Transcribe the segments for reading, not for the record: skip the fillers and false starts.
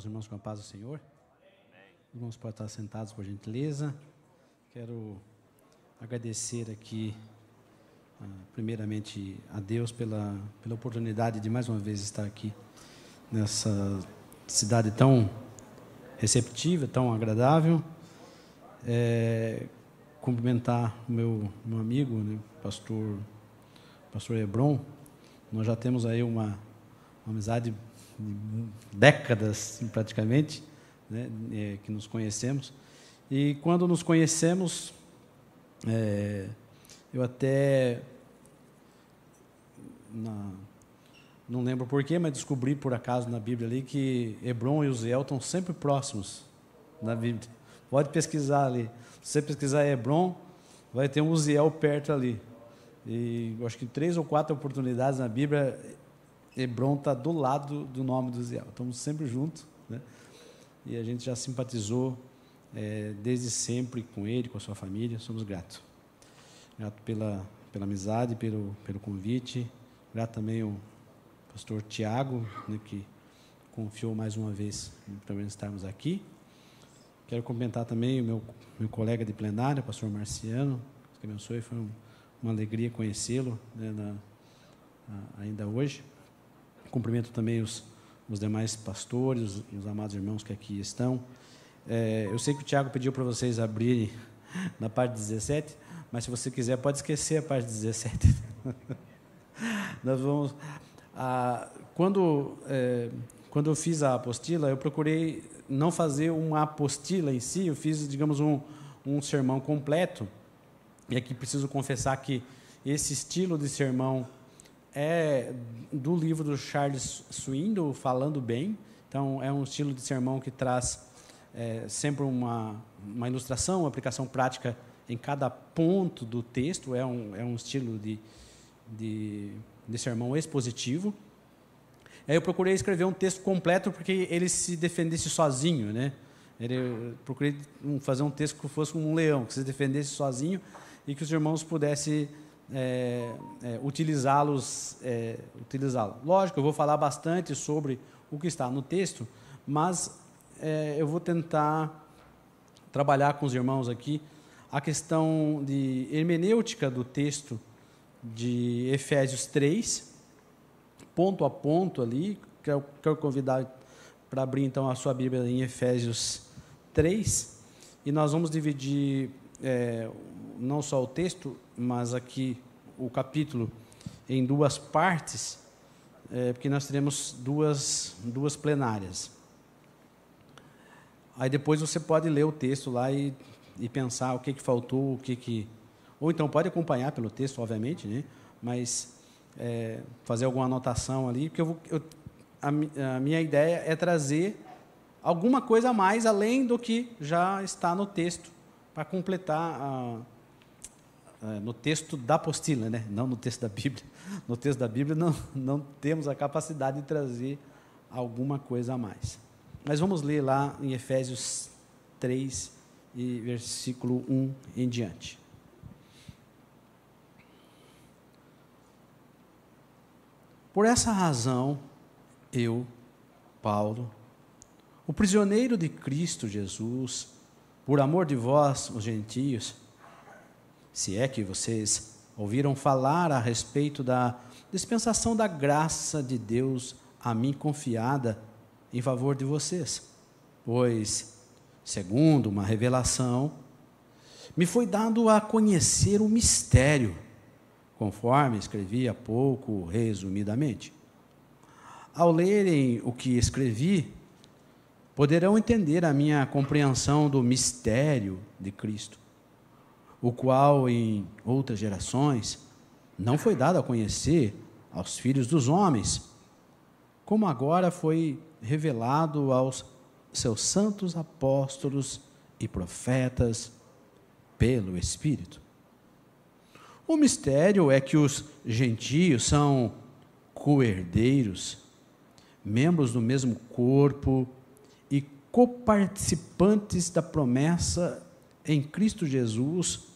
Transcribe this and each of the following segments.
Os irmãos com a paz do Senhor. Os irmãos podem estar sentados, por gentileza. Quero agradecer aqui, primeiramente, a Deus pela oportunidade de mais uma vez estar aqui nessa cidade tão receptiva, tão agradável. Cumprimentar o meu amigo, né, pastor Hebron. Nós já temos aí uma amizade de décadas, praticamente, né, que nos conhecemos. E quando nos conhecemos, eu até não lembro porquê, mas descobri por acaso na Bíblia ali que Hebron e Uziel estão sempre próximos na Bíblia. Pode pesquisar ali. Se você pesquisar Hebron, vai ter um Uziel perto ali. E eu acho que 3 ou 4 oportunidades na Bíblia, Hebron está do lado do nome do Uziel. Estamos sempre juntos, né? E a gente já simpatizou desde sempre com ele, com a sua família. Somos gratos. Grato pela amizade, pelo convite. Grato também ao pastor Tiago, né, que confiou mais uma vez para estarmos aqui. Quero cumprimentar também o meu colega de plenária, o pastor Marciano, que abençoe, foi uma alegria conhecê-lo, né, ainda hoje. Cumprimento também os demais pastores e os amados irmãos que aqui estão. Eu sei que o Tiago pediu para vocês abrirem na parte 17, mas se você quiser pode esquecer a parte 17. Nós vamos... Quando eu fiz a apostila, eu procurei não fazer uma apostila em si, eu fiz, digamos, um sermão completo. E aqui preciso confessar que esse estilo de sermão é do livro do Charles Swindoll, Falando Bem. Então, é um estilo de sermão que traz sempre uma ilustração, uma aplicação prática em cada ponto do texto. É um estilo de sermão expositivo. Aí eu procurei escrever um texto completo porque ele se defendesse sozinho, né? Eu procurei fazer um texto que fosse como um leão, que se defendesse sozinho e que os irmãos pudessem utilizá-lo. Lógico, eu vou falar bastante sobre o que está no texto, mas eu vou tentar trabalhar com os irmãos aqui a questão de hermenêutica do texto de Efésios 3, ponto a ponto ali. Quero convidar para abrir então a sua Bíblia em Efésios 3, e nós vamos dividir não só o texto, mas aqui o capítulo em 2 partes, porque nós teremos duas plenárias. Aí depois você pode ler o texto lá e pensar o que faltou, ou então pode acompanhar pelo texto, obviamente, né? Mas fazer alguma anotação ali, porque a minha ideia é trazer alguma coisa a mais além do que já está no texto, para completar no texto da apostila, né? Não no texto da Bíblia. No texto da Bíblia não temos a capacidade de trazer alguma coisa a mais. Mas vamos ler lá em Efésios 3, e versículo 1 em diante. Por essa razão, eu, Paulo, o prisioneiro de Cristo Jesus, por amor de vós, os gentios, se é que vocês ouviram falar a respeito da dispensação da graça de Deus a mim confiada em favor de vocês, pois, segundo uma revelação, me foi dado a conhecer o mistério, conforme escrevi há pouco, resumidamente. Ao lerem o que escrevi, poderão entender a minha compreensão do mistério de Cristo, o qual, em outras gerações, não foi dado a conhecer aos filhos dos homens, como agora foi revelado aos seus santos apóstolos e profetas pelo Espírito. O mistério é que os gentios são co-herdeiros, membros do mesmo corpo e coparticipantes da promessa em Cristo Jesus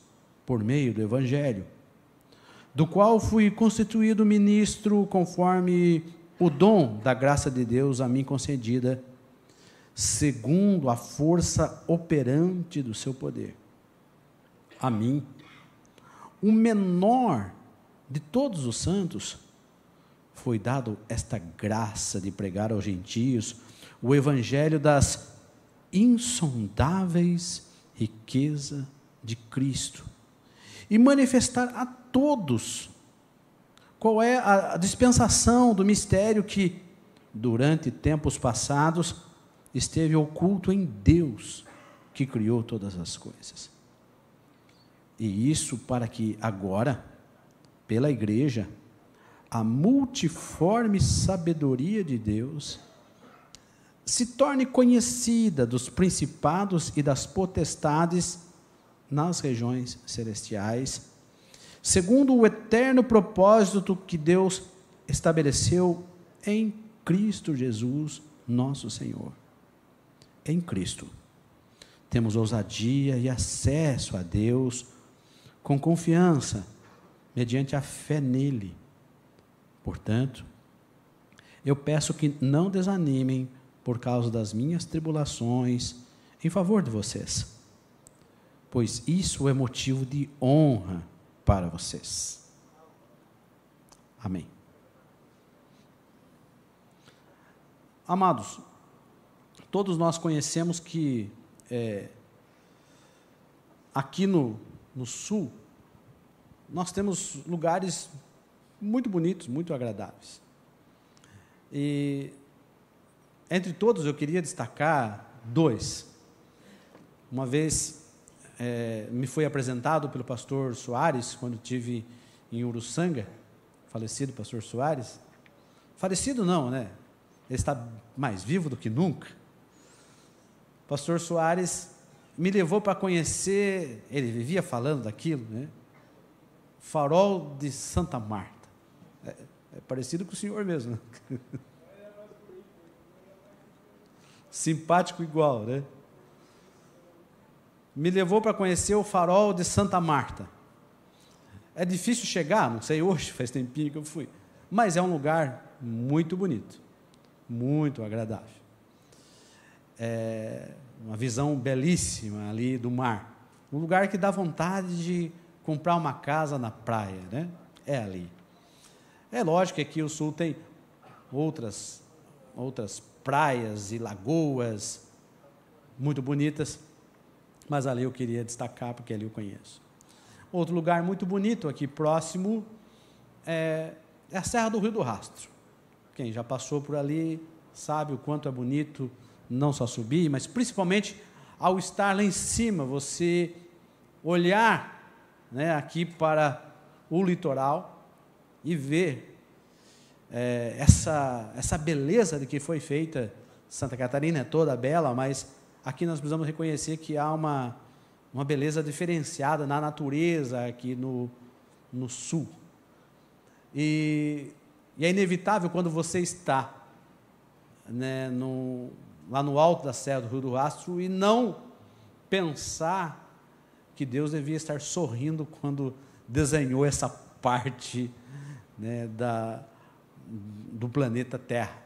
por meio do Evangelho, do qual fui constituído ministro conforme o dom da graça de Deus a mim concedida, segundo a força operante do seu poder. A mim, o menor de todos os santos, foi dado esta graça de pregar aos gentios o evangelho das insondáveis riquezas de Cristo e manifestar a todos qual é a dispensação do mistério que, durante tempos passados, esteve oculto em Deus, que criou todas as coisas. E isso para que agora, pela igreja, a multiforme sabedoria de Deus se torne conhecida dos principados e das potestades nas regiões celestiais, segundo o eterno propósito que Deus estabeleceu em Cristo Jesus, nosso Senhor. Em Cristo, temos ousadia e acesso a Deus com confiança, mediante a fé nele. Portanto, eu peço que não desanimem por causa das minhas tribulações em favor de vocês, pois isso é motivo de honra para vocês. Amém. Amados, todos nós conhecemos que aqui no sul, nós temos lugares muito bonitos, muito agradáveis. E entre todos eu queria destacar dois. Uma vez me foi apresentado pelo pastor Soares, quando estive em Uruçanga, falecido pastor Soares. Falecido não, né? Ele está mais vivo do que nunca. O pastor Soares me levou para conhecer, ele vivia falando daquilo, né? Farol de Santa Marta. É parecido com o senhor mesmo, né? Simpático igual, né? Me levou para conhecer o farol de Santa Marta. É difícil chegar, não sei hoje, faz tempinho que eu fui, mas é um lugar muito bonito, muito agradável. Uma visão belíssima ali do mar, um lugar que dá vontade de comprar uma casa na praia, né? É ali. É lógico que aqui o sul tem outras praias e lagoas muito bonitas, mas ali eu queria destacar, porque ali eu conheço. Outro lugar muito bonito aqui próximo é a Serra do Rio do Rastro. Quem já passou por ali sabe o quanto é bonito, não só subir, mas principalmente ao estar lá em cima, você olhar, né, aqui para o litoral e ver essa beleza de que foi feita. Santa Catarina é toda bela, mas aqui nós precisamos reconhecer que há uma beleza diferenciada na natureza aqui no sul. E é inevitável quando você está, né, lá no alto da Serra do Rio do Rastro e não pensar que Deus devia estar sorrindo quando desenhou essa parte, né, do planeta Terra.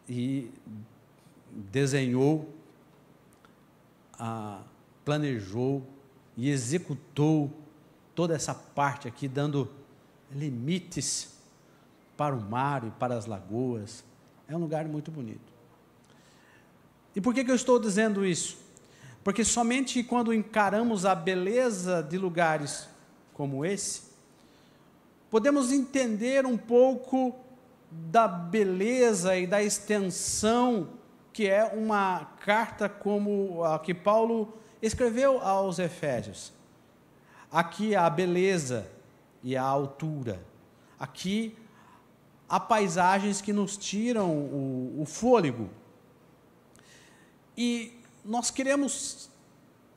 E desenhou, planejou e executou toda essa parte aqui, dando limites para o mar e para as lagoas. É um lugar muito bonito. E por que eu estou dizendo isso? Porque somente quando encaramos a beleza de lugares como esse, podemos entender um pouco da beleza e da extensão que é uma carta como a que Paulo escreveu aos Efésios. Aqui a beleza e a altura. Aqui há paisagens que nos tiram o fôlego. E nós queremos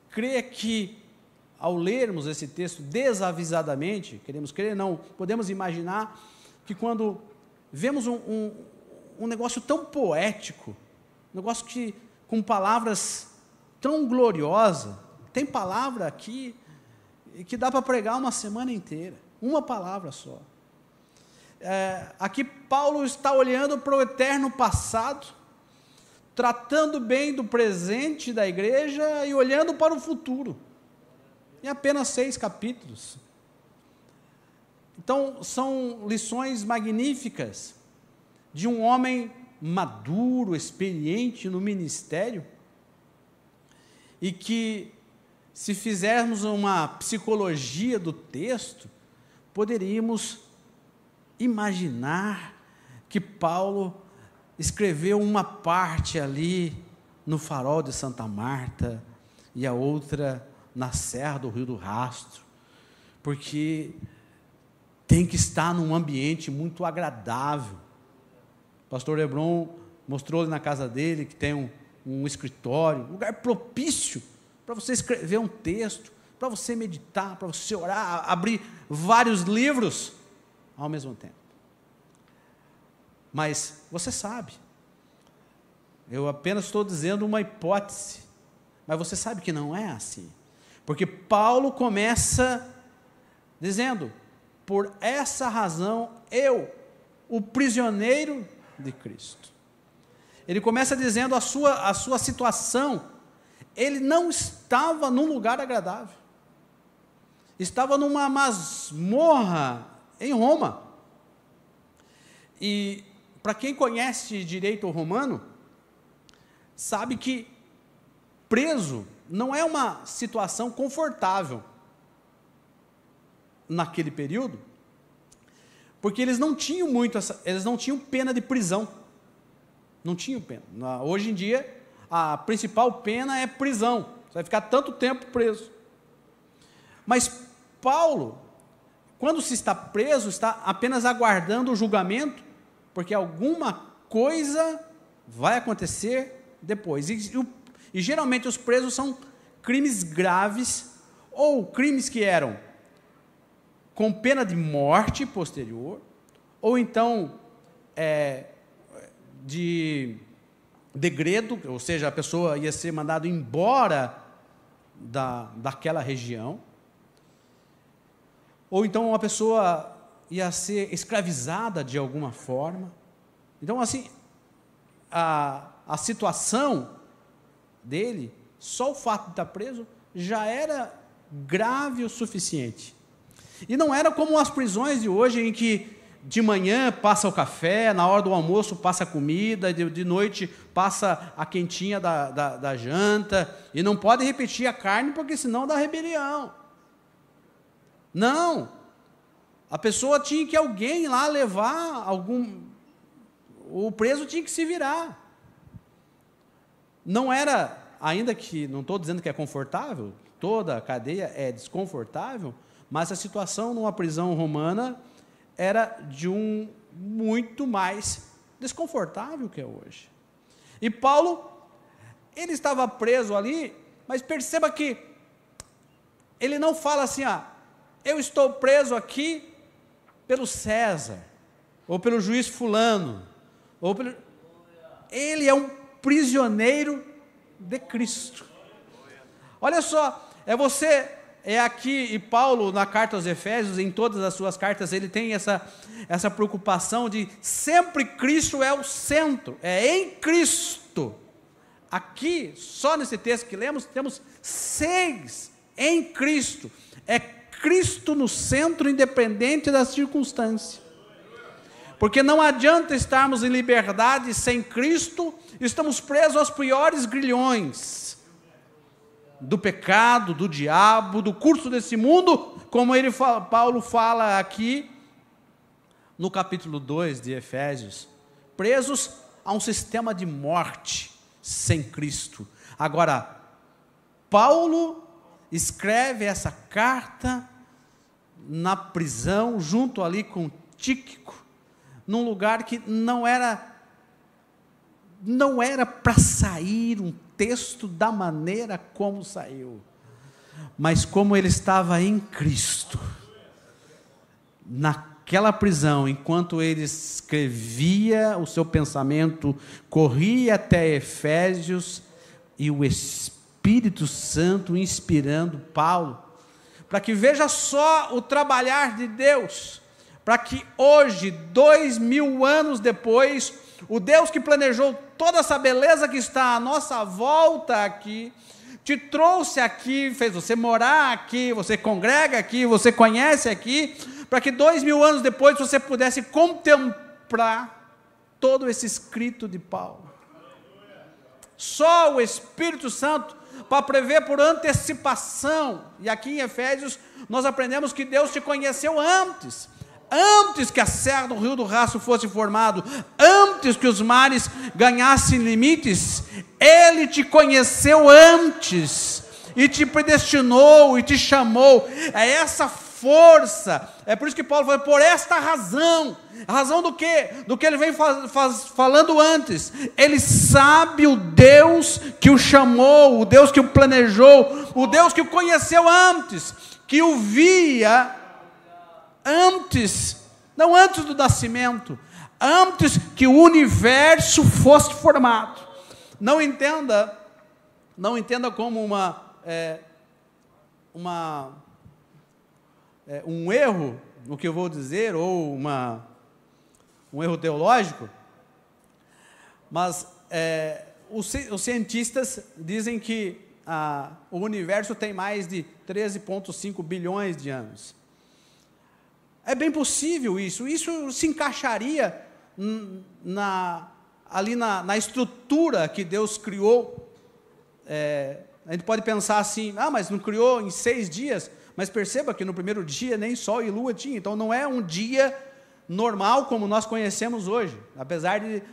crer que, ao lermos esse texto desavisadamente, podemos imaginar que quando vemos um negócio tão poético, um negócio com palavras tão gloriosas, tem palavra aqui que dá para pregar uma semana inteira, uma palavra só. Aqui Paulo está olhando para o eterno passado, tratando bem do presente da igreja e olhando para o futuro. Em apenas 6 capítulos. Então, são lições magníficas de um homem maduro, experiente no ministério, e que, se fizermos uma psicologia do texto, poderíamos imaginar que Paulo escreveu uma parte ali no Farol de Santa Marta e a outra na Serra do Rio do Rastro, porque tem que estar num ambiente muito agradável. O pastor Hebron mostrou ali na casa dele que tem um escritório, um lugar propício para você escrever um texto, para você meditar, para você orar, abrir vários livros ao mesmo tempo. Mas você sabe, eu apenas estou dizendo uma hipótese, mas você sabe que não é assim, porque Paulo começa dizendo: por essa razão eu, o prisioneiro de Cristo. Ele começa dizendo a sua situação. Ele não estava num lugar agradável, estava numa masmorra em Roma. E para quem conhece direito romano, sabe que preso não é uma situação confortável naquele período, porque eles não tinham pena de prisão, não tinham pena. Hoje em dia, a principal pena é prisão, você vai ficar tanto tempo preso. Mas Paulo, quando se está preso, está apenas aguardando o julgamento, porque alguma coisa vai acontecer depois. E geralmente os presos são crimes graves, ou crimes que eram com pena de morte posterior, ou então de degredo, ou seja, a pessoa ia ser mandada embora daquela região, ou então uma pessoa ia ser escravizada de alguma forma. Então, assim, a situação dele, só o fato de estar preso, já era grave o suficiente. E não era como as prisões de hoje, em que de manhã passa o café, na hora do almoço passa a comida, de noite passa a quentinha da janta, e não pode repetir a carne, porque senão dá rebelião. Não, a pessoa tinha que alguém lá levar o preso tinha que se virar. Não era, ainda que, não estou dizendo que é confortável, toda a cadeia é desconfortável, mas a situação numa prisão romana era de muito mais desconfortável que é hoje. E Paulo, ele estava preso ali, mas perceba que ele não fala assim: eu estou preso aqui pelo César, ou pelo juiz fulano, ele é um prisioneiro de Cristo. Olha só, é aqui, e Paulo, na carta aos Efésios, em todas as suas cartas, ele tem essa preocupação de sempre Cristo é o centro, é em Cristo. Aqui, só nesse texto que lemos, temos 6 em Cristo, é Cristo no centro, independente das circunstâncias, porque não adianta estarmos em liberdade sem Cristo, estamos presos aos piores grilhões do pecado, do diabo, do curso desse mundo, como Paulo fala aqui no capítulo 2 de Efésios, presos a um sistema de morte sem Cristo. Agora, Paulo escreve essa carta na prisão, junto ali com Tíquico, num lugar que não era para sair um texto da maneira como saiu, mas como ele estava em Cristo, naquela prisão, enquanto ele escrevia o seu pensamento, corria até Efésios, e o Espírito Santo inspirando Paulo, para que veja só o trabalhar de Deus, para que hoje, 2000 anos depois, o Deus que planejou toda essa beleza que está à nossa volta aqui, te trouxe aqui, fez você morar aqui, você congrega aqui, você conhece aqui, para que 2000 anos depois você pudesse contemplar todo esse escrito de Paulo. Só o Espírito Santo para prever por antecipação. E aqui em Efésios nós aprendemos que Deus te conheceu antes que a serra do rio do Rastro fosse formado, antes que os mares ganhassem limites, Ele te conheceu antes, e te predestinou, e te chamou. É essa força, é por isso que Paulo falou, por esta razão. A razão do quê? Do que ele vem falando antes. Ele sabe o Deus que o chamou, o Deus que o planejou, o Deus que o conheceu antes, que o via antes, não antes do nascimento, antes que o universo fosse formado. Não entenda como um erro no que eu vou dizer, ou um erro teológico, mas os cientistas dizem que o universo tem mais de 13,5 bilhões de anos. É bem possível isso se encaixaria ali na estrutura que Deus criou. A gente pode pensar assim, mas não criou em 6 dias, mas perceba que no primeiro dia nem sol e lua tinha, então não é um dia normal como nós conhecemos hoje, apesar de,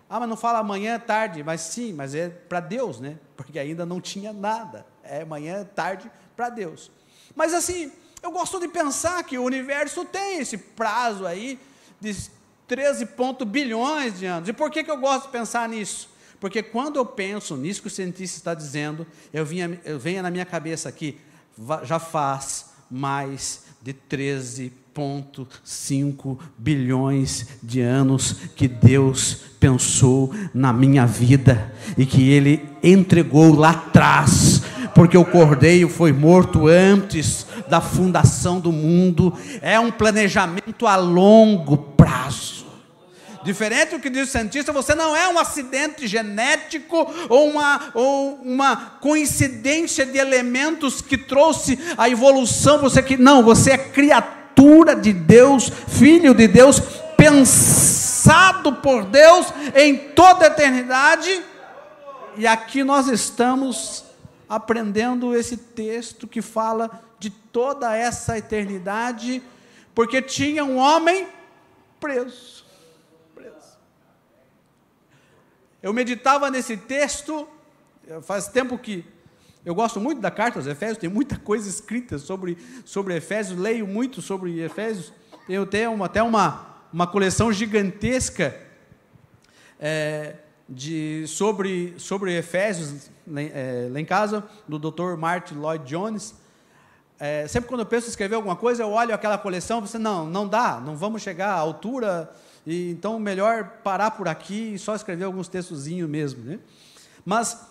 mas não fala manhã, tarde, mas sim, mas é para Deus, né? Porque ainda não tinha nada, manhã, tarde para Deus. Mas assim, eu gosto de pensar que o universo tem esse prazo aí de 13 bilhões de anos. E por que eu gosto de pensar nisso? Porque quando eu penso nisso que o cientista está dizendo, venha na minha cabeça aqui, já faz mais de 13,5 bilhões de anos que Deus pensou na minha vida e que Ele entregou lá atrás, porque o Cordeiro foi morto antes da fundação do mundo. É um planejamento a longo prazo. Diferente do que diz o cientista, você não é um acidente genético ou uma coincidência de elementos que trouxe a evolução. Você é criatura de Deus, filho de Deus, pensado por Deus em toda a eternidade. E aqui nós estamos aprendendo esse texto que fala de toda essa eternidade, porque tinha um homem preso. Eu meditava nesse texto, faz tempo que eu gosto muito da carta aos Efésios, tem muita coisa escrita sobre Efésios, leio muito sobre Efésios, tenho até uma coleção gigantesca sobre Efésios, lá em casa, do Dr. Martin Lloyd Jones. Sempre quando eu penso em escrever alguma coisa, eu olho aquela coleção e penso, não dá, não vamos chegar à altura, e então melhor parar por aqui e só escrever alguns textozinhos mesmo, né? Mas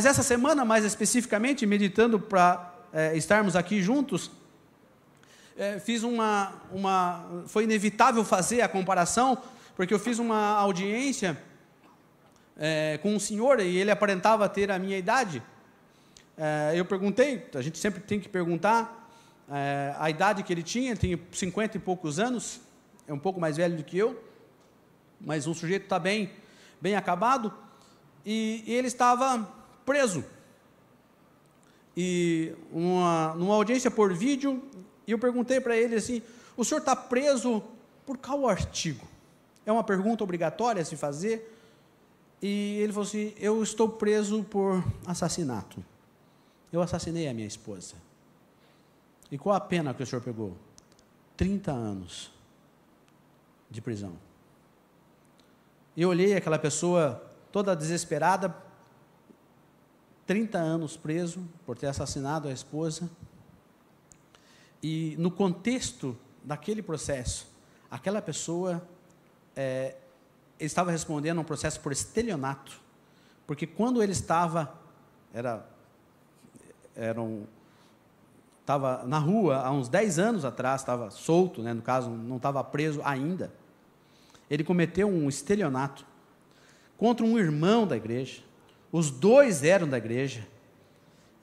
essa semana, mais especificamente, meditando para estarmos aqui juntos, foi inevitável fazer a comparação, porque eu fiz uma audiência com um senhor, e ele aparentava ter a minha idade. Eu perguntei, a gente sempre tem que perguntar a idade que ele tinha. Tinha 50 e poucos anos, é um pouco mais velho do que eu, mas um sujeito está bem acabado, e ele estava preso, e numa audiência por vídeo, e eu perguntei para ele assim, o senhor está preso por qual artigo? É uma pergunta obrigatória a se fazer, e ele falou assim, eu estou preso por assassinato, eu assassinei a minha esposa. E qual a pena que o senhor pegou? 30 anos de prisão. E eu olhei aquela pessoa toda desesperada, 30 anos preso por ter assassinado a esposa. E no contexto daquele processo, aquela pessoa estava respondendo a um processo por estelionato, porque quando ele estava na rua, há uns 10 anos atrás, estava solto, né, no caso, não estava preso ainda. ele cometeu um estelionato contra um irmão da igreja. Os dois eram da igreja.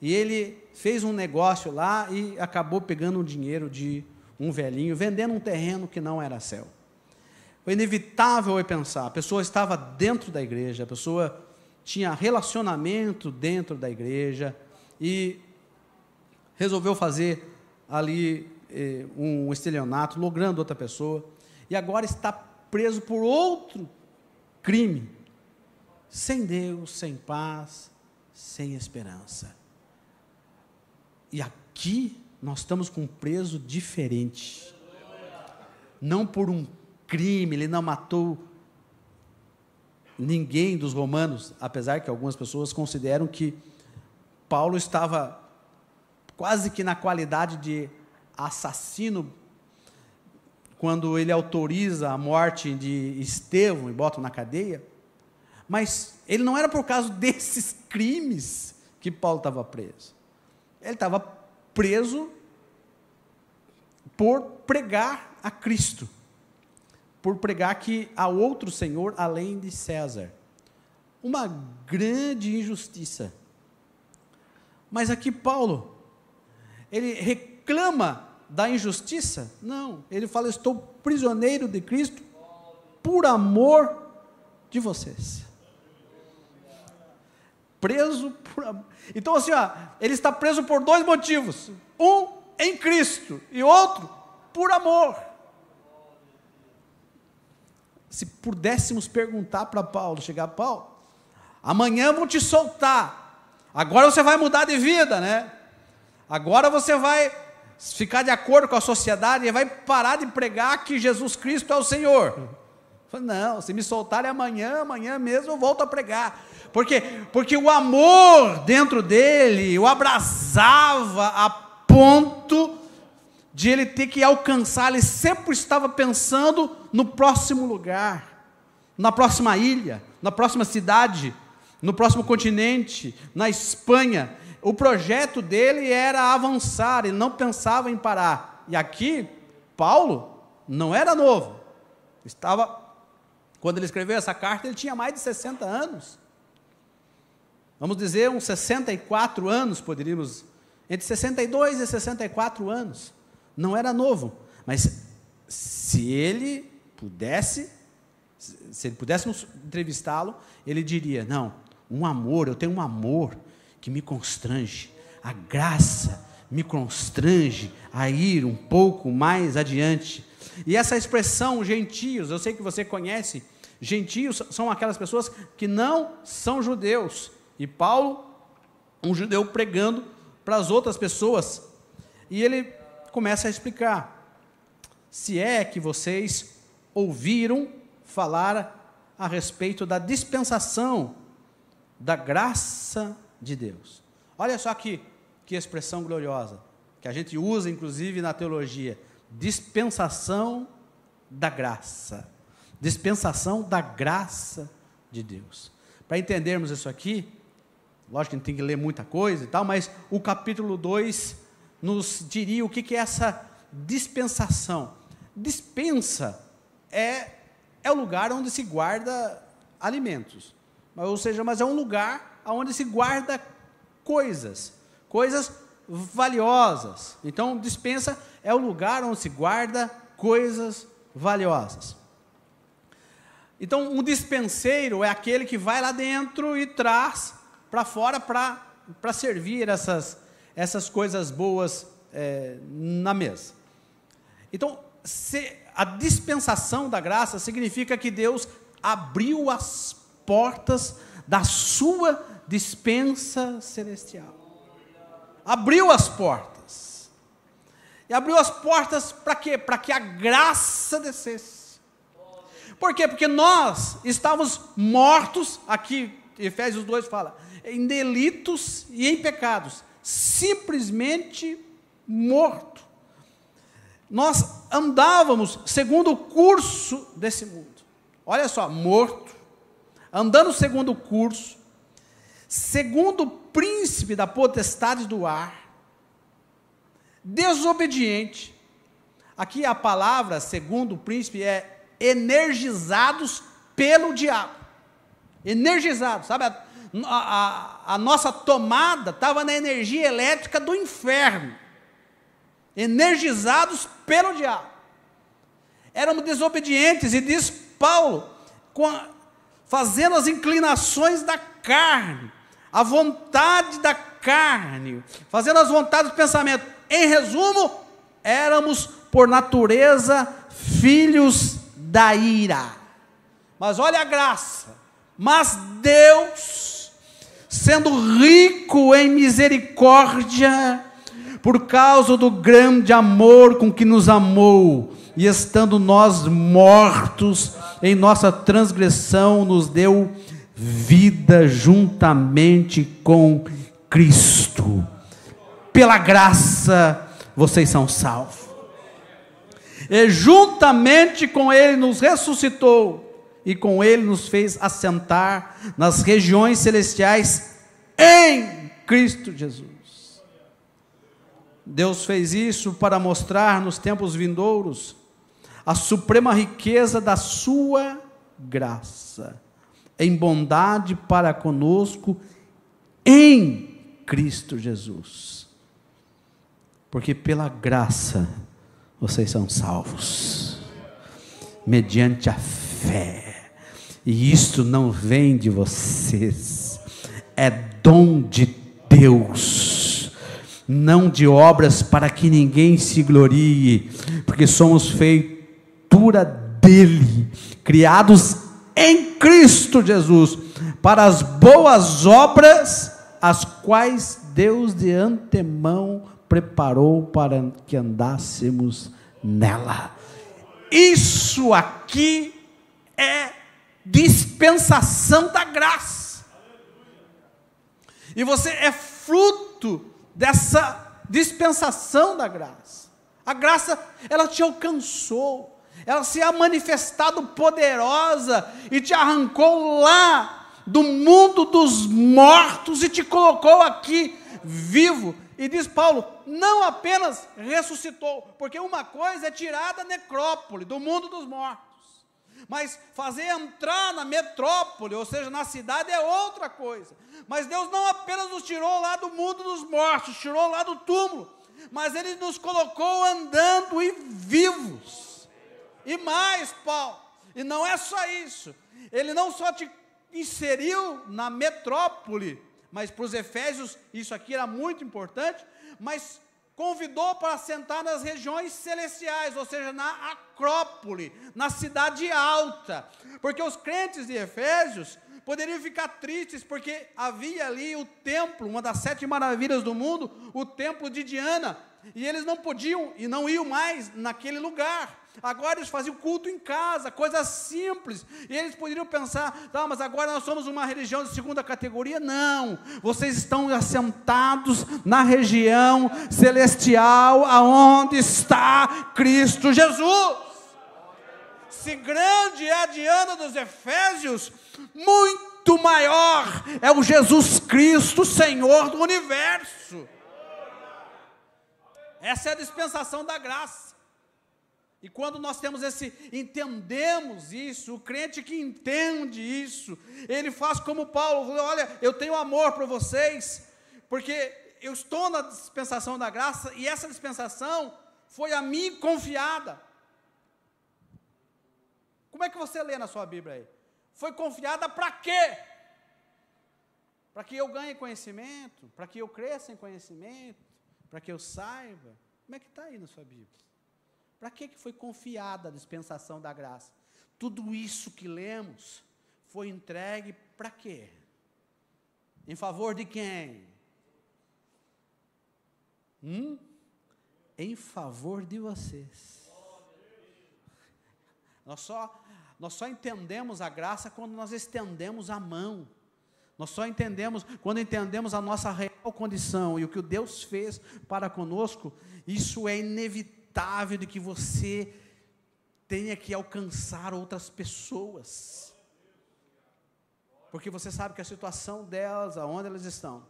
E ele fez um negócio lá e acabou pegando o dinheiro de um velhinho, vendendo um terreno que não era seu. Foi inevitável eu pensar, a pessoa estava dentro da igreja, a pessoa tinha relacionamento dentro da igreja e resolveu fazer ali um estelionato, logrando outra pessoa, e agora está preso por outro crime, sem Deus, sem paz, sem esperança. E aqui nós estamos com um preso diferente, não por um crime, ele não matou ninguém dos romanos, apesar que algumas pessoas consideram que Paulo estava quase que na qualidade de assassino, quando ele autoriza a morte de Estevão e bota na cadeia, mas ele não era por causa desses crimes que Paulo estava preso, ele estava preso por pregar a Cristo, por pregar que há outro Senhor além de César, uma grande injustiça. Mas aqui Paulo, ele reclama da injustiça? Não, ele fala, estou prisioneiro de Cristo por amor de vocês. Preso por amor. Então assim, ele está preso por dois motivos, um em Cristo e outro por amor. Se pudéssemos perguntar para Paulo, chegar, Paulo, amanhã vão te soltar, agora você vai mudar de vida, né? Agora você vai ficar de acordo com a sociedade e vai parar de pregar que Jesus Cristo é o Senhor. Eu falei, não, se me soltarem amanhã mesmo eu volto a pregar, porque o amor dentro dele o abrasava a ponto de ele ter que alcançar, ele sempre estava pensando no próximo lugar, na próxima ilha, na próxima cidade, no próximo continente, na Espanha. O projeto dele era avançar, ele não pensava em parar. E aqui, Paulo não era novo, quando ele escreveu essa carta, ele tinha mais de 60 anos, vamos dizer uns 64 anos, poderíamos, entre 62 e 64 anos, não era novo, mas se ele pudéssemos entrevistá-lo, ele diria, não, eu tenho um amor que me constrange, a graça me constrange a ir um pouco mais adiante. E essa expressão gentios, eu sei que você conhece, gentios são aquelas pessoas que não são judeus, e Paulo, um judeu pregando para as outras pessoas, e ele começa a explicar, se é que vocês ouviram falar a respeito da dispensação da graça de Deus. Olha só que expressão gloriosa, que a gente usa inclusive na teologia, dispensação da graça, dispensação da graça de Deus. Para entendermos isso aqui, lógico que a gente tem que ler muita coisa e tal, mas o capítulo 2 nos diria o que é essa dispensação. Dispensa é o lugar onde se guarda alimentos, mas é um lugar onde se guarda coisas valiosas. Então, dispensa é o lugar onde se guarda coisas valiosas. Então, um dispenseiro é aquele que vai lá dentro e traz para fora para servir essas coisas boas na mesa. Então, a dispensação da graça significa que Deus abriu as portas da sua dispensa celestial. Abriu as portas. E abriu as portas para quê? Para que a graça descesse. Por quê? Porque nós estávamos mortos, aqui Efésios 2 fala, em delitos e em pecados, simplesmente morto. Nós andávamos segundo o curso desse mundo. Olha só, morto, andando segundo o curso, segundo o príncipe da potestade do ar, desobediente. Aqui a palavra segundo o príncipe é energizados pelo diabo. Energizados, sabe? A nossa tomada estava na energia elétrica do inferno. Energizados pelo diabo. Éramos desobedientes, e diz Paulo, fazendo as inclinações da carne, a vontade da carne, fazendo as vontades do pensamento. Em resumo, éramos por natureza filhos da ira. Mas olha a graça. Mas Deus, sendo rico em misericórdia, por causa do grande amor com que nos amou, e estando nós mortos em nossa transgressão, nos deu vida juntamente com Cristo. Pela graça vocês são salvos. E juntamente com Ele nos ressuscitou, e com Ele nos fez assentar nas regiões celestiais em Cristo Jesus. Deus fez isso para mostrar nos tempos vindouros a suprema riqueza da sua graça, em bondade para conosco em Cristo Jesus. Porque pela graça vocês são salvos, mediante a fé. E isto não vem de vocês, é dom de Deus, não de obras para que ninguém se glorie, porque somos feitura dele, criados em Cristo Jesus, para as boas obras, as quais Deus de antemão preparou para que andássemos nela. Isso aqui é dispensação da graça, e você é fruto dessa dispensação da graça. A graça, ela te alcançou, ela se ha manifestado poderosa, e te arrancou lá do mundo dos mortos, e te colocou aqui vivo. E diz Paulo, não apenas ressuscitou, porque uma coisa é tirar da necrópole, do mundo dos mortos, mas fazer entrar na metrópole, ou seja, na cidade, é outra coisa. Mas Deus não apenas nos tirou lá do mundo dos mortos, tirou lá do túmulo, mas Ele nos colocou andando e vivos. E mais, Paulo, e não é só isso, Ele não só te inseriu na metrópole, mas para os efésios isso aqui era muito importante, mas convidou para assentar nas regiões celestiais, ou seja, na acrópole, na cidade alta, porque os crentes de Efésios poderiam ficar tristes, porque havia ali o templo, uma das 7 maravilhas do mundo, o templo de Diana, e eles não podiam e não iam mais naquele lugar. Agora eles faziam culto em casa, coisas simples, e eles poderiam pensar, tá, mas agora nós somos uma religião de segunda categoria. Não, vocês estão assentados na região celestial, aonde está Cristo Jesus. Se grande é a Diana dos Efésios, muito maior é o Jesus Cristo, Senhor do universo. Essa é a dispensação da graça. E quando nós entendemos isso, o crente que entende isso, ele faz como Paulo, olha, eu tenho amor por vocês, porque eu estou na dispensação da graça, e essa dispensação foi a mim confiada. Como é que você lê na sua Bíblia aí? Foi confiada para quê? Para que eu ganhe conhecimento, para que eu cresça em conhecimento, para que eu saiba. Como é que está aí na sua Bíblia? Para que foi confiada a dispensação da graça? Tudo isso que lemos foi entregue para quê? Em favor de quem? Em favor de vocês. Nós só entendemos a graça quando nós estendemos a mão. Nós só entendemos quando entendemos a nossa real condição e o que o Deus fez para conosco. Isso é inevitável de que você tenha que alcançar outras pessoas, porque você sabe que a situação delas, aonde elas estão,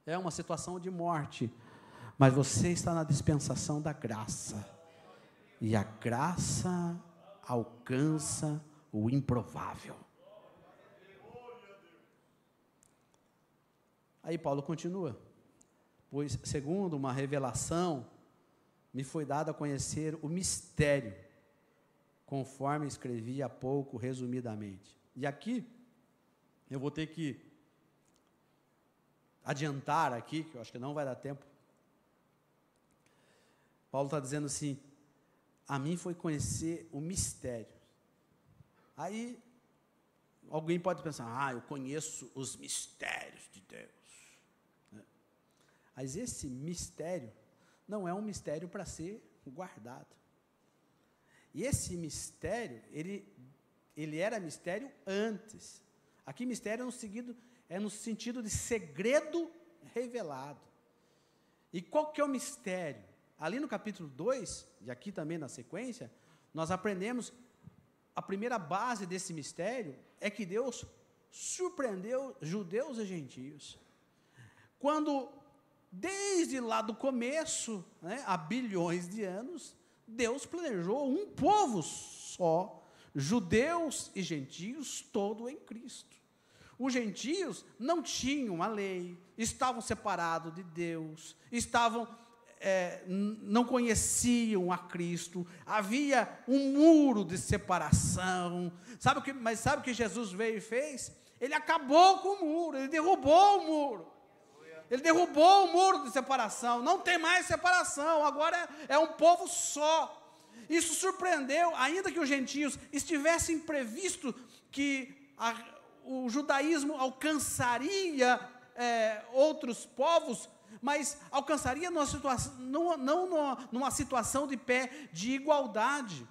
é uma situação de morte, mas você está na dispensação da graça, e a graça alcança o improvável. Aí Paulo continua: pois, segundo uma revelação, me foi dado a conhecer o mistério, conforme escrevi há pouco, resumidamente. E aqui, eu vou ter que adiantar aqui, que eu acho que não vai dar tempo. Paulo está dizendo assim: a mim foi conhecer o mistério. Aí, alguém pode pensar: eu conheço os mistérios de Deus. Mas esse mistério não é um mistério para ser guardado. E esse mistério, ele era mistério antes. Aqui mistério é no sentido de segredo revelado. E qual que é o mistério? Ali no capítulo 2, e aqui também na sequência, nós aprendemos, a primeira base desse mistério é que Deus surpreendeu judeus e gentios. Quando, desde lá do começo, há bilhões de anos, Deus planejou um povo só, judeus e gentios, todo em Cristo. Os gentios não tinham a lei, estavam separados de Deus, não conheciam a Cristo, havia um muro de separação. Mas sabe o que Jesus veio e fez? Ele acabou com o muro, ele derrubou o muro. Ele derrubou o muro de separação, não tem mais separação, agora é um povo só. Isso surpreendeu, ainda que os gentios estivessem previsto que o judaísmo alcançaria outros povos, mas alcançaria numa situação de pé de igualdade,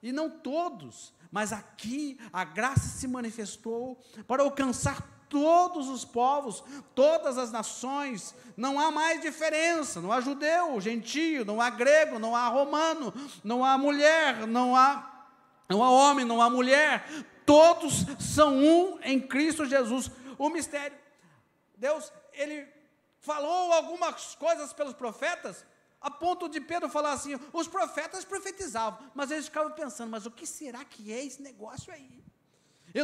e não todos, mas aqui a graça se manifestou para alcançar todos os povos, todas as nações. Não há mais diferença, não há judeu, gentio, não há grego, não há romano, não há mulher, não há homem, não há mulher, todos são um em Cristo Jesus. O mistério, Deus, ele falou algumas coisas pelos profetas, a ponto de Pedro falar assim: os profetas profetizavam, mas eles ficavam pensando: mas o que será que é esse negócio aí? Eu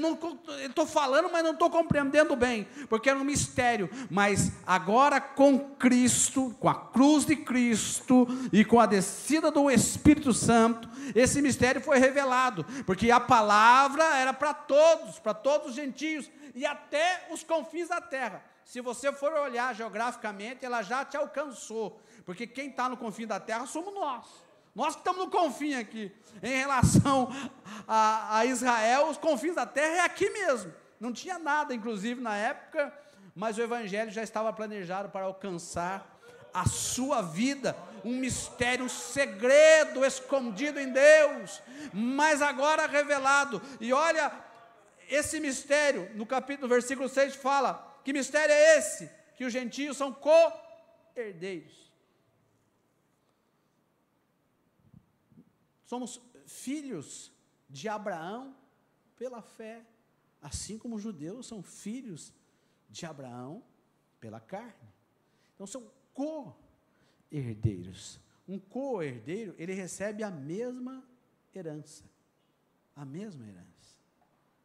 estou falando, mas não estou compreendendo bem, porque era um mistério. Mas agora com Cristo, com a cruz de Cristo e com a descida do Espírito Santo, esse mistério foi revelado, porque a palavra era para todos os gentios e até os confins da terra. Se você for olhar geograficamente, ela já te alcançou, porque quem está no confim da terra somos nós. Nós que estamos no confim aqui, em relação a Israel, os confins da terra é aqui mesmo. Não tinha nada, inclusive, na época, mas o evangelho já estava planejado para alcançar a sua vida, um mistério, um segredo escondido em Deus, mas agora revelado. E olha, esse mistério, no versículo 6 fala, que mistério é esse? Que os gentios são co-herdeiros. Somos filhos de Abraão pela fé, assim como os judeus são filhos de Abraão pela carne. Então são co-herdeiros. Um co-herdeiro, ele recebe a mesma herança. A mesma herança.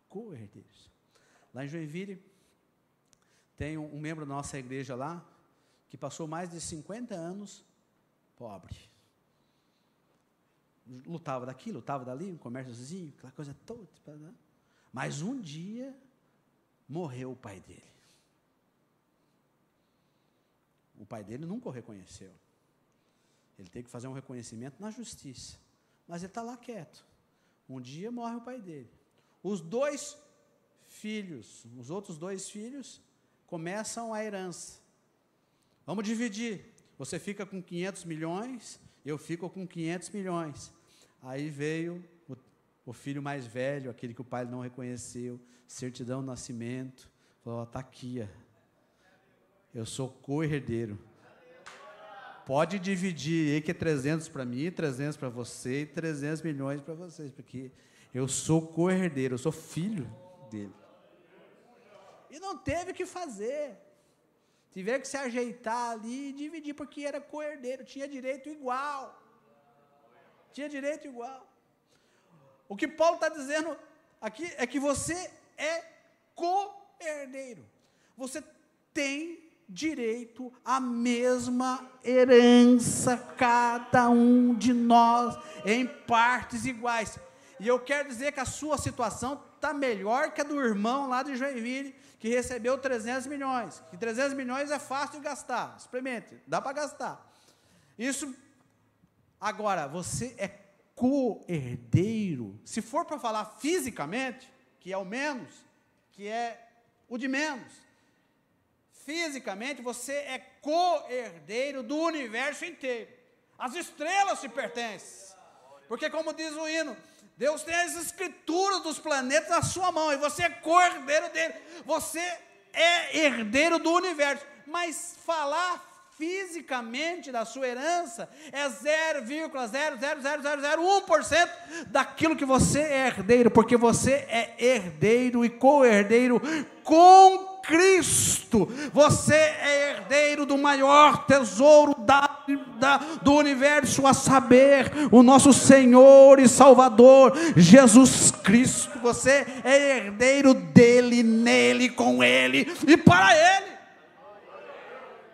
Co-herdeiros. Lá em Joinville, tem um membro da nossa igreja lá, que passou mais de 50 anos pobre. Lutava daqui, lutava dali, um comérciozinho, aquela coisa toda. Mas um dia, morreu o pai dele. O pai dele nunca o reconheceu. Ele teve que fazer um reconhecimento na justiça. Mas ele está lá quieto. Um dia morre o pai dele. Os outros dois filhos, começam a herança. Vamos dividir. Você fica com 500 milhões, eu fico com 500 milhões. Aí veio o filho mais velho, aquele que o pai não reconheceu, certidão de nascimento, falou: está aqui, eu sou co-herdeiro. Pode dividir aí, que é 300 para mim, 300 para você e 300 milhões para vocês, porque eu sou co-herdeiro, eu sou filho dele. E não teve o que fazer. Tiveram que se ajeitar ali e dividir, porque era co-herdeiro, tinha direito igual. Tinha direito igual. O que Paulo está dizendo aqui é que você é co-herdeiro. Você tem direito à mesma herança, cada um de nós, em partes iguais. E eu quero dizer que a sua situação está melhor que a do irmão lá de Joinville, que recebeu 300 milhões. Que 300 milhões é fácil de gastar. Experimente, dá para gastar. Isso, agora, você é co-herdeiro. Se for para falar fisicamente, que é o menos, que é o de menos, fisicamente você é co-herdeiro do universo inteiro. As estrelas te pertencem. Porque, como diz o hino, Deus tem as escrituras dos planetas na sua mão, e você é co-herdeiro dele. Você é herdeiro do universo. Mas falar fisicamente da sua herança é 0,00001% daquilo que você é herdeiro, porque você é herdeiro e co-herdeiro com Cristo. Você é herdeiro do maior tesouro do universo, a saber, o nosso Senhor e Salvador, Jesus Cristo. Você é herdeiro dele, nele, com ele e para ele.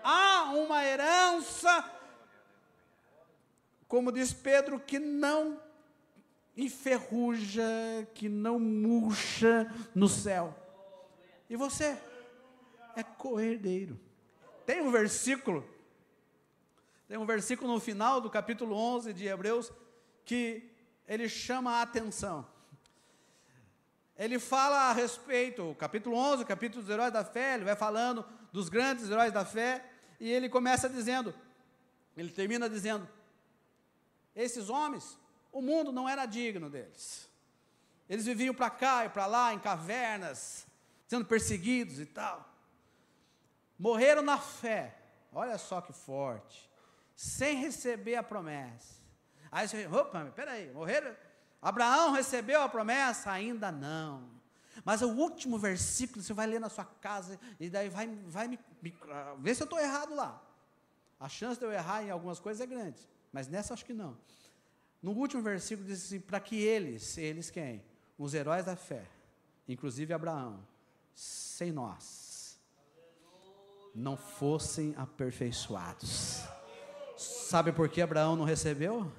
Há uma herança, como diz Pedro, que não enferruja, que não murcha no céu. E você é co-herdeiro. Tem um versículo no final do capítulo 11 de Hebreus, que ele chama a atenção. Ele fala a respeito, o capítulo 11, o capítulo dos heróis da fé, ele vai falando dos grandes heróis da fé, e ele começa dizendo, ele termina dizendo, esses homens, o mundo não era digno deles. Eles viviam para cá e para lá, em cavernas, sendo perseguidos e tal. Morreram na fé, olha só que forte, sem receber a promessa. Aí você, opa, peraí, morreram? Abraão recebeu a promessa? Ainda não. Mas o último versículo, você vai ler na sua casa, e daí vai me ver se eu estou errado lá. A chance de eu errar em algumas coisas é grande, mas nessa acho que não. No último versículo diz assim, para que eles quem? Os heróis da fé, inclusive Abraão, sem nós, não fossem aperfeiçoados. Sabe por que Abraão não recebeu?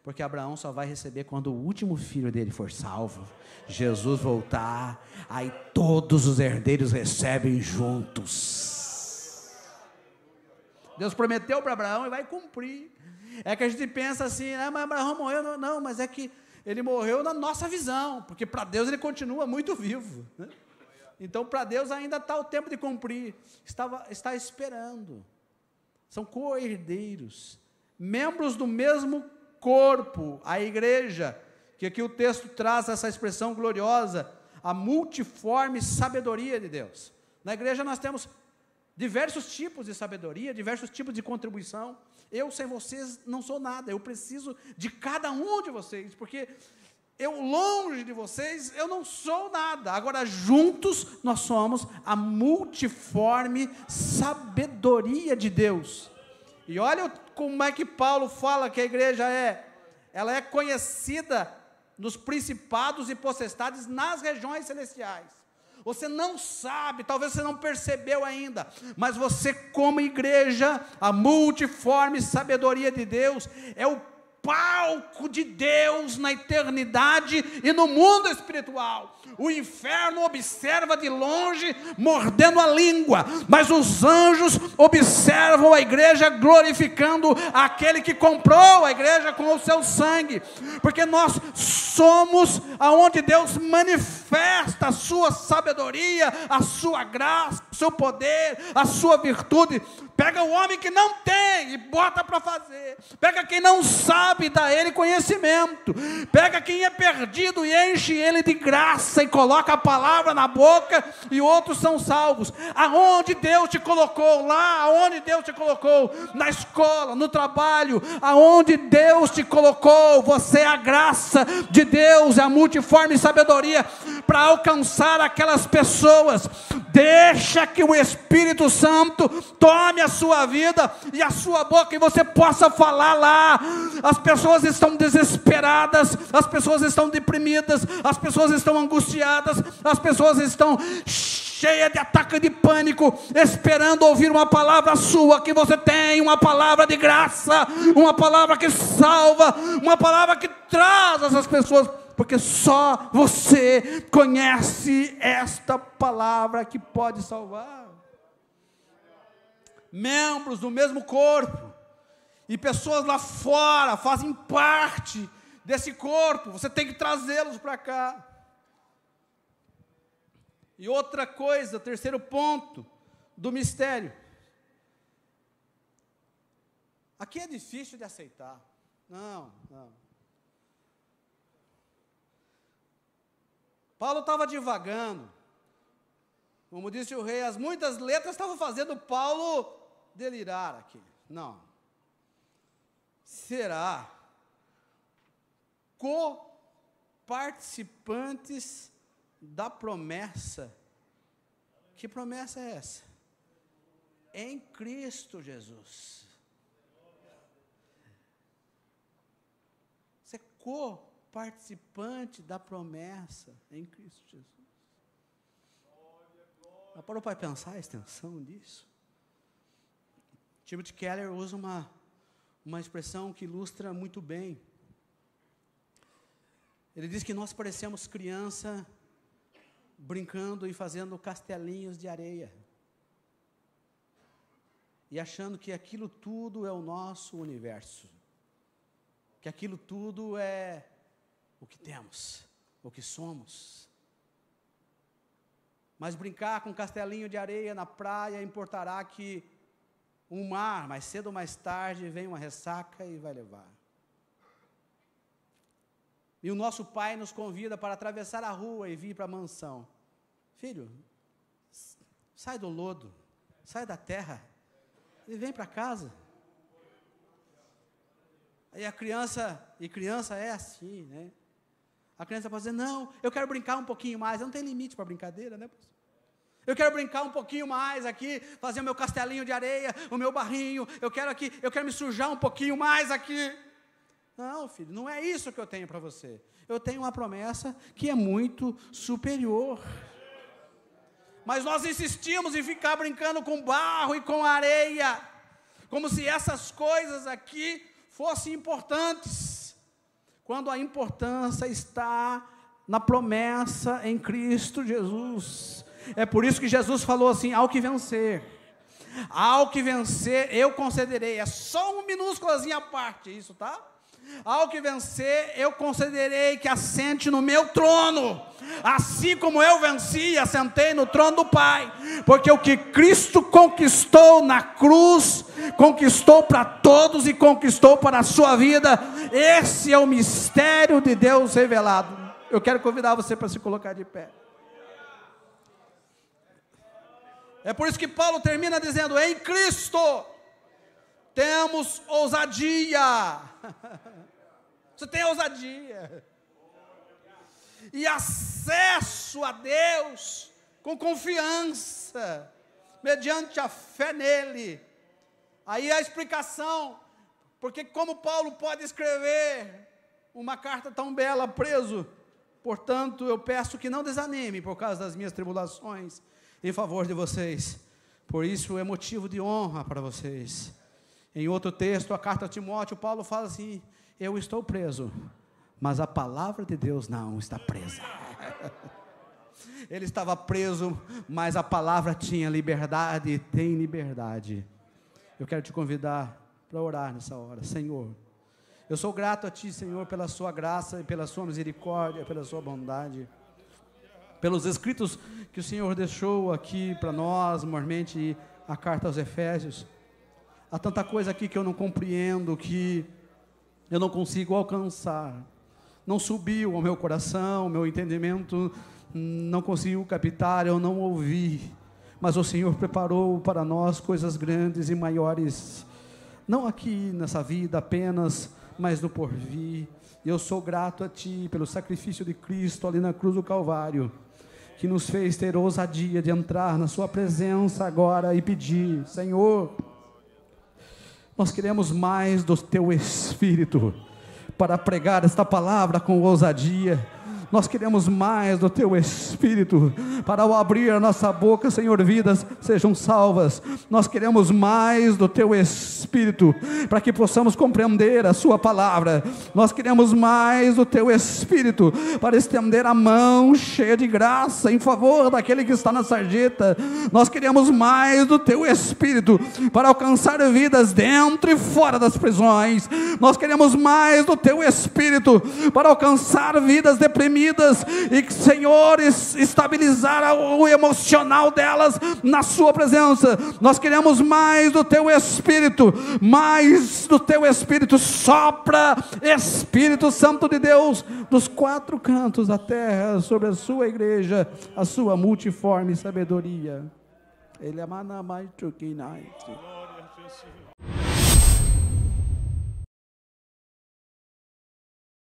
Porque Abraão só vai receber quando o último filho dele for salvo, Jesus voltar, aí todos os herdeiros recebem juntos. Deus prometeu para Abraão e vai cumprir. É que a gente pensa assim, mas Abraão morreu, não, mas é que ele morreu na nossa visão, porque para Deus ele continua muito vivo, né? Então para Deus ainda está o tempo de cumprir, está esperando. São co-herdeiros, membros do mesmo corpo, a igreja, que aqui o texto traz essa expressão gloriosa, a multiforme sabedoria de Deus. Na igreja nós temos diversos tipos de sabedoria, diversos tipos de contribuição. Eu sem vocês não sou nada, eu preciso de cada um de vocês, porque eu longe de vocês, eu não sou nada. Agora juntos nós somos a multiforme sabedoria de Deus. E olha como é que Paulo fala que a igreja ela é conhecida nos principados e potestades nas regiões celestiais. Você não sabe, talvez você não percebeu ainda, mas você como igreja, a multiforme sabedoria de Deus, é o palco de Deus na eternidade e no mundo espiritual. O inferno observa de longe, mordendo a língua, mas os anjos observam a igreja glorificando aquele que comprou a igreja com o seu sangue, porque nós somos aonde Deus manifesta a sua sabedoria, a sua graça, o seu poder, a sua virtude. Pega o homem que não tem e bota para fazer. Pega quem não sabe e dá ele conhecimento. Pega quem é perdido e enche ele de graça e coloca a palavra na boca e outros são salvos. Aonde Deus te colocou, lá aonde Deus te colocou, na escola, no trabalho, aonde Deus te colocou, você é a graça de Deus, é a multiforme sabedoria, para alcançar aquelas pessoas. Deixa que o Espírito Santo tome a sua vida e a sua boca, e você possa falar lá. As pessoas estão desesperadas, as pessoas estão deprimidas, as pessoas estão angustiadas, as pessoas estão cheias de ataque de pânico, esperando ouvir uma palavra sua, que você tem uma palavra de graça, uma palavra que salva, uma palavra que traz essas pessoas, porque só você conhece esta palavra que pode salvar. Membros do mesmo corpo, e pessoas lá fora fazem parte desse corpo, você tem que trazê-los para cá. E outra coisa, terceiro ponto do mistério. Aqui é difícil de aceitar. Não. Paulo estava divagando. Como disse o rei, as muitas letras estavam fazendo Paulo delirar aqui. Não. Será? Co-participantes da promessa. Que promessa é essa? Em Cristo Jesus. Você é co-participante da promessa em Cristo Jesus. Já parou para pensar a extensão disso? Timothy Keller usa uma expressão que ilustra muito bem. Ele diz que nós parecemos criança brincando e fazendo castelinhos de areia, e achando que aquilo tudo é o nosso universo, que aquilo tudo é o que temos, o que somos. Mas brincar com castelinho de areia na praia importará que um mar, mais cedo ou mais tarde, vem uma ressaca e vai levar. E o nosso pai nos convida para atravessar a rua e vir para a mansão. Filho, sai do lodo, sai da terra e vem para casa. Aí a criança é assim, né? A criança pode dizer, não, eu quero brincar um pouquinho mais. Não tem limite para brincadeira, né? Eu quero brincar um pouquinho mais aqui, fazer o meu castelinho de areia, o meu barrinho, eu quero me sujar um pouquinho mais aqui. Não, filho, não é isso que eu tenho para você. Eu tenho uma promessa que é muito superior. Mas nós insistimos em ficar brincando com barro e com areia, como se essas coisas aqui fossem importantes, quando a importância está na promessa em Cristo Jesus. É por isso que Jesus falou assim, ao que vencer eu concederei. É só uma minúsculazinha à parte isso, tá? Ao que vencer, eu concederei que assente no meu trono, assim como eu venci e assentei no trono do Pai, porque o que Cristo conquistou na cruz, conquistou para todos e conquistou para a sua vida. Esse é o mistério de Deus revelado. Eu quero convidar você para se colocar de pé. É por isso que Paulo termina dizendo, em Cristo temos ousadia. Você tem ousadia e acesso a Deus com confiança, mediante a fé nele. Aí a explicação, porque como Paulo pode escrever uma carta tão bela preso? Portanto, eu peço que não desanime por causa das minhas tribulações em favor de vocês, por isso é motivo de honra para vocês. Em outro texto, a carta a Timóteo, Paulo fala assim, eu estou preso, mas a palavra de Deus não está presa. Ele estava preso, mas a palavra tinha liberdade e tem liberdade. Eu quero te convidar para orar nessa hora. Senhor, eu sou grato a Ti, Senhor, pela Sua graça e pela Sua misericórdia, pela Sua bondade, pelos escritos que o Senhor deixou aqui para nós, maiormente a carta aos Efésios. Há tanta coisa aqui que eu não compreendo, que eu não consigo alcançar. Não subiu ao meu coração, meu entendimento não conseguiu captar, eu não ouvi. Mas o Senhor preparou para nós coisas grandes e maiores. Não aqui nessa vida apenas, mas no porvir. E eu sou grato a Ti pelo sacrifício de Cristo ali na cruz do Calvário, que nos fez ter ousadia de entrar na Sua presença agora e pedir: Senhor, nós queremos mais do Teu Espírito para pregar esta palavra com ousadia. Nós queremos mais do Teu Espírito, para ao abrir a nossa boca, Senhor, vidas sejam salvas. Nós queremos mais do Teu Espírito, para que possamos compreender a Sua palavra. Nós queremos mais do Teu Espírito, para estender a mão cheia de graça, em favor daquele que está na sarjeta. Nós queremos mais do Teu Espírito, para alcançar vidas dentro e fora das prisões. Nós queremos mais do Teu Espírito, para alcançar vidas deprimidas, e, Senhor, estabilizar o emocional delas na Sua presença. Nós queremos mais do Teu Espírito, mais do Teu Espírito. Sopra, Espírito Santo de Deus, dos quatro cantos da terra, sobre a Sua igreja, a Sua multiforme sabedoria. Ele é manamai chukinai. Glória a Jesus.